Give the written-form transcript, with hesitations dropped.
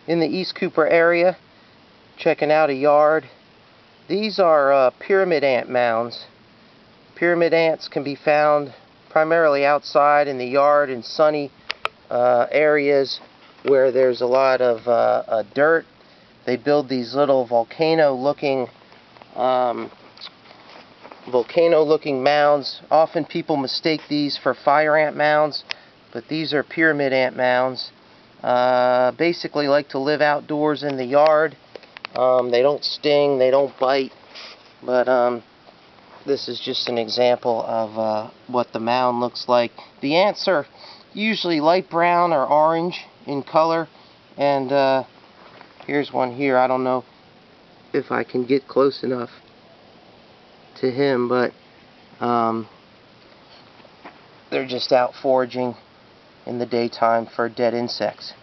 in the East Cooper area, checking out a yard. These are pyramid ant mounds. Pyramid ants can be found primarily outside in the yard in sunny areas where there's a lot of dirt. They build these little volcano-looking mounds. Often people mistake these for fire ant mounds, but these are pyramid ant mounds. Basically like to live outdoors in the yard. They don't sting, they don't bite, but this is just an example of what the mound looks like. The ants are usually light brown or orange in color, and here's one here. I don't know if I can get close enough to him, but they're just out foraging in the daytime for dead insects.